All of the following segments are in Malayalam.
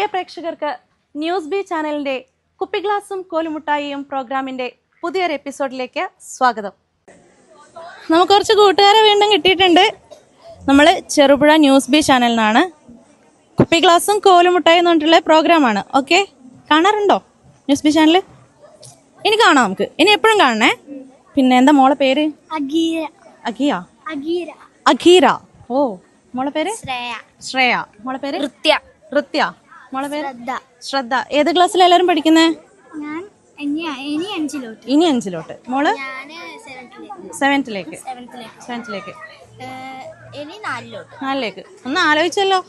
പ്രിയ പ്രേക്ഷകർക്ക് ന്യൂസ് ബി ചാനലിൻ്റെ കുപ്പി ഗ്ലാസും കോലുമുട്ടായിയും പ്രോഗ്രാമിൻ്റെ പുതിയൊരു എപ്പിസോഡിലേക്ക് സ്വാഗതം. നമുക്ക് കുറച്ച് കൂട്ടുകാരെ വീണ്ടും കിട്ടിയിട്ടുണ്ട്. നമ്മൾ ചെറുപുഴ ന്യൂസ് ബി ചാനലിൽ നിന്നാണ്. കുപ്പി ഗ്ലാസും കോലുമുട്ടായി എന്ന് പറഞ്ഞിട്ടുള്ള പ്രോഗ്രാമാണ്. ഓക്കെ, കാണാറുണ്ടോ ന്യൂസ് ബി ചാനൽ? ഇനി കാണാം, നമുക്ക് ഇനി എപ്പോഴും കാണണേ. പിന്നെ എന്താ മോളെ പേര്? അഖീര. ഓ, മോളെ പേര് ശ്രേയ. മോളെ പേര് ഋത്യ. മോളെ പേര് ശ്രദ്ധ. ഏത് ക്ലാസ്സിലാണ് എല്ലാവരും പഠിക്കുന്നത്? ഇനി അഞ്ചിലോട്ട്. മോള് സെവൻത്തിലേക്ക്. നാലിലേക്ക്. ഒന്ന് ആലോചിച്ചല്ലോ.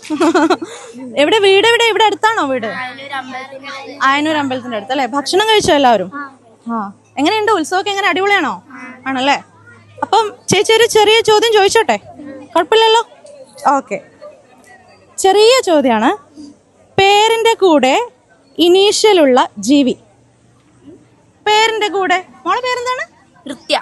എവിടെ വീട്? ഇവിടെ അടുത്താണോ വീട്? ആയനൂർ അമ്പലത്തിന്റെ അടുത്ത് അല്ലേ? ഭക്ഷണം കഴിച്ചോ എല്ലാവരും? എങ്ങനെയുണ്ട് ഉത്സവമൊക്കെ? എങ്ങനെ അടിപൊളിയാണോ? ആണല്ലേ. അപ്പം ചേച്ചി ഒരു ചെറിയ ചോദ്യം ചോദിച്ചോട്ടെ? കുഴപ്പമില്ലല്ലോ. ഓക്കെ, ചെറിയ ചോദ്യമാണ്. പേരിന്റെ കൂടെ ഇനീഷ്യലുള്ള ജീവി. പേരിന്റെ കൂടെ. മോളെ പേരെന്താണ്? ഋത്യ.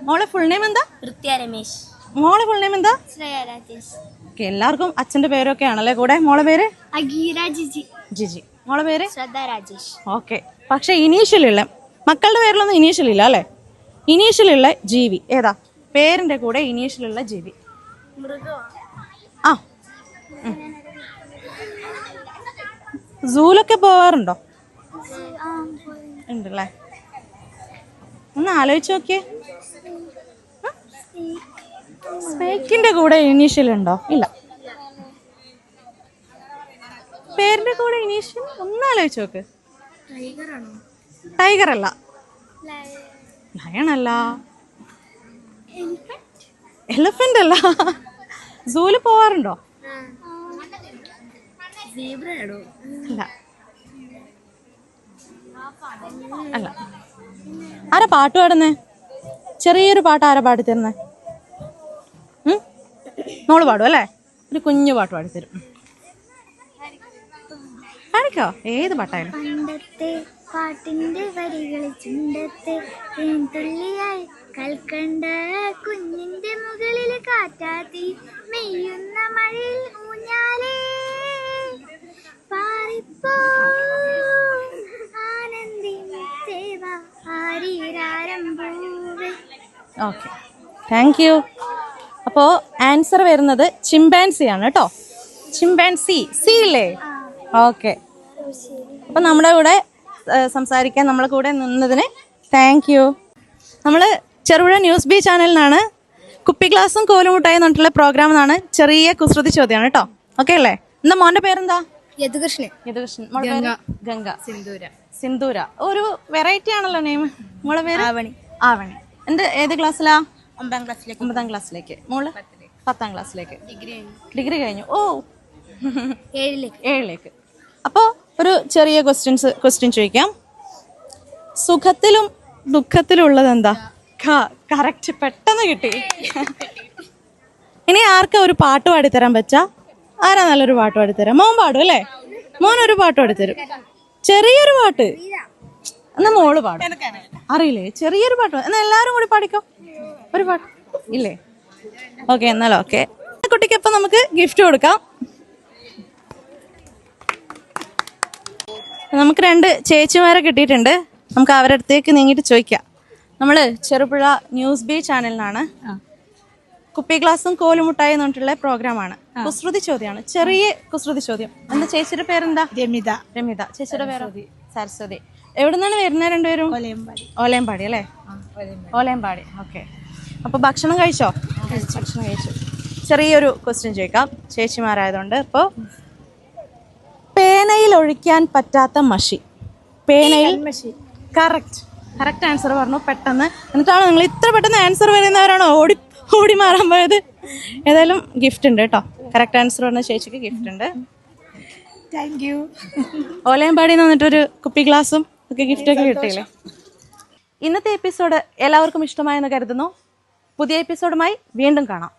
മോളെ ഫുൾ നെയിം എന്താ? ഋത്യ രമേശ്. മോളെ ഫുൾ നെയിം എന്താ? ശ്രേയ രാജേഷ്. ഓക്കെ, എല്ലാവർക്കും അച്ഛന്റെ പേരൊക്കെ ആണല്ലേ കൂടെ. മോളെ പേര്? അഖീര ജിജി. മോളെ പേര്? ശ്രദ്ധ രാജേഷ്. ഓക്കെ, പക്ഷെ ഇനീഷ്യലുള്ള മക്കളുടെ പേരിലൊന്നും ഇനീഷ്യൽ ഇല്ല അല്ലേ? ഇനീഷ്യലുള്ള ജീവി ഏതാ? പേരിന്റെ കൂടെ ഇനീഷ്യലുള്ള ജീവി. സൂലൊക്കെ പോവാറുണ്ടോ? ഉണ്ടല്ലേ. ഒന്ന് ആലോചിച്ച് നോക്കിയേ. സ്നേക്കിന്റെ കൂടെ ഇനീഷ്യൽ ഉണ്ടോ? ഇല്ല. പേരിന്റെ കൂടെ ഇനീഷ്യൽ ഒന്ന് ആലോചിച്ച് നോക്ക്. ടൈഗർ അല്ല, ലയൺ അല്ല, എലിഫന്റ് അല്ല. സൂല് പോവാറുണ്ടോ? അല്ല. ആരാ പാട്ട് പാടുന്നേ? ചെറിയൊരു പാട്ട് ആരാ പാടിത്തരുന്നേ? മോള് പാടും അല്ലേ? ഒരു കുഞ്ഞു പാട്ട് പാടിത്തരും. പാടിക്കോ, ഏത് പാട്ടായാലും. പണ്ടത്തെ പാട്ടിന്റെ വരികൾ ചുണ്ടത്തെ തുള്ളിയായി കൽക്കണ്ട കുഞ്ഞിന്റെ മുകളിൽ കാറ്റാത്തി മെയ്യുന്ന മഴയിൽ ഊഞ്ഞാലേ പാറിപ്പോ ആനന്ദിരമ്പൂവേ. Okay, thank you. അപ്പോൾ ആൻസർ വരുന്നത് ചിമ്പാൻസി ആണ് കേട്ടോ. ചിമ്പാൻസി. സി ഇല്ലേ? ഓക്കെ. അപ്പം നമ്മുടെ കൂടെ സംസാരിക്കാൻ നമ്മളെ കൂടെ നിന്നതിന് താങ്ക് യു. നമ്മൾ ചെറുപുഴ ന്യൂസ് ബി ചാനലിനാണ്. കുപ്പി ഗ്ലാസും കോലുമുട്ടായി എന്ന് പറഞ്ഞിട്ടുള്ള പ്രോഗ്രാം എന്നാണ്. ചെറിയ കുസൃതി ചോദ്യമാണ് കേട്ടോ. ഓക്കെ അല്ലേ? എന്താ മോൻ്റെ പേരെന്താ? യദുകൃഷ്ണൻ. ഗംഗ. സിന്ദൂര. ഒരു വെറൈറ്റി ആണല്ലോ നെയിം. മോളെ പേര്? ആവണി. ഏത് ക്ലാസ്സിലാ? 9ാം ക്ലാസ്സിലേക്ക്. മോള് 10ാം ക്ലാസ്സിലേക്ക്. ഡിഗ്രി കഴിഞ്ഞു. ഓ, 7ലേക്ക്. അപ്പോൾ ഒരു ചെറിയ ക്വസ്റ്റ്യൻ ചോദിക്കാം. സുഖത്തിലും ദുഃഖത്തിലും ഉള്ളത് എന്താ? കറക്റ്റ്, പെട്ടെന്ന് കിട്ടി. ഇനി ആർക്കാ ഒരു പാട്ട് പാടിത്തരാൻ പറ്റാ? ആരാ നല്ലൊരു പാട്ട് പാടിത്തരാം? മോൻ പാടും അല്ലേ? മോനൊരു പാട്ട് പാടിത്തരും. ചെറിയൊരു പാട്ട്. എന്നാ മോള് പാടും. അറിയില്ലേ? ചെറിയൊരു പാട്ട്. എന്നാ എല്ലാവരും കൂടി പാടിക്കോ ഒരു പാട്ട്. ഇല്ലേ? ഓക്കെ, എന്നാലും ഓക്കെ. കുട്ടിക്കപ്പം നമുക്ക് ഗിഫ്റ്റ് കൊടുക്കാം. നമുക്ക് 2 ചേച്ചിമാരെ കിട്ടിയിട്ടുണ്ട്. നമുക്ക് അവരുടെ അടുത്തേക്ക് നീങ്ങിയിട്ട് ചോദിക്കാം. നമ്മൾ ചെറുപുഴ ന്യൂസ് ബി ചാനലിനാണ്. കുപ്പി ഗ്ലാസും കോലുമുട്ടായി എന്ന് പറഞ്ഞിട്ടുള്ള പ്രോഗ്രാമാണ്. കുസൃതി ചോദ്യമാണ്, ചെറിയ കുസൃതി ചോദ്യം. എന്താ ചേച്ചിയുടെ പേരെന്താ? രമിത. ചേച്ചിയുടെ പേര്? സരസ്വതി. എവിടെ നിന്നാണ് വരുന്നത് രണ്ടുപേരും? ഓലയമ്പാടി അല്ലേ? ഓലയമ്പാടി. ഓക്കെ. അപ്പോൾ ഭക്ഷണം കഴിച്ചോ? ഭക്ഷണം കഴിച്ചു. ചെറിയൊരു ക്വസ്റ്റ്യൻ ചോദിക്കാം ചേച്ചിമാരായതുകൊണ്ട്. അപ്പോൾ പേനയിൽ ഒഴിക്കാൻ പറ്റാത്ത മഷി. പേനയിൽ കറക്റ്റ് ആൻസർ പറഞ്ഞു പെട്ടെന്ന്. എന്നിട്ടാണ് നിങ്ങൾ ഇത്ര പെട്ടെന്ന് ആൻസർ വരുന്നവരാണോ ഓടി മാറാൻ പോയത്? ഏതായാലും ഗിഫ്റ്റ് ഉണ്ട് കേട്ടോ. കറക്റ്റ് ആൻസർ പറഞ്ഞ ചേച്ചിക്ക് ഗിഫ്റ്റ് ഉണ്ട്. Thank you. ഓലയമ്പാടിന്ന് വന്നിട്ടൊരു കുപ്പി ഗ്ലാസും ഒക്കെ ഗിഫ്റ്റൊക്കെ കിട്ടിയില്ലേ? ഇന്നത്തെ എപ്പിസോഡ് എല്ലാവർക്കും ഇഷ്ടമായെന്ന് കരുതുന്നു. പുതിയ എപ്പിസോഡുമായി വീണ്ടും കാണാം.